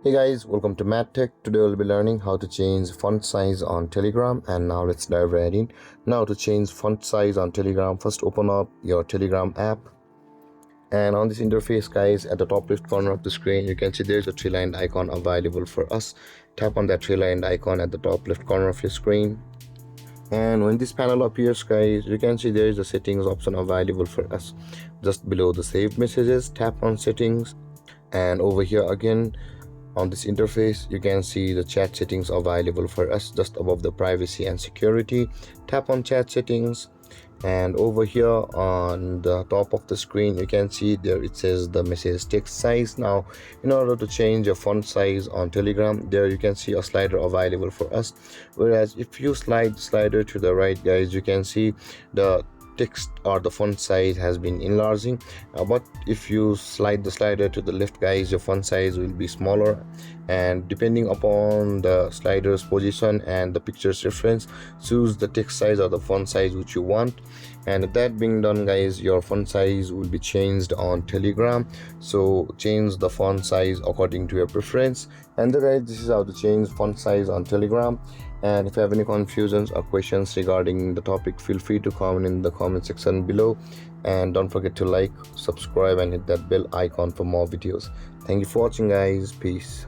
Hey guys, welcome to MathTech. Today we'll be learning how to change font size on Telegram, and now let's dive right in. Now to change font size on Telegram, first open up your Telegram app, and on this interface guys, at the top left corner of the screen you can see there's a three-lined icon available for us. Tap on that three-lined icon at the top left corner of your screen, and when this panel appears guys, you can see there is a settings option available for us. Just below the saved messages, tap on settings, and over here again on this interface you can see the chat settings available for us. Just above the privacy and security, tap on chat settings, and over here on the top of the screen you can see there it says the message text size. Now in order to change your font size on Telegram, there you can see a slider available for us, whereas if you slide the slider to the right guys, you can see the text or the font size has been enlarging, but if you slide the slider to the left guys, your font size will be smaller, and depending upon the slider's position and the picture's reference, choose the text size or the font size which you want. And that being done guys, your font size will be changed on Telegram. So change the font size according to your preference. And guys, this is how to change font size on Telegram. And if you have any confusions or questions regarding the topic, feel free to comment in the comment section below, and don't forget to like, subscribe and hit that bell icon for more videos. Thank you for watching guys. Peace.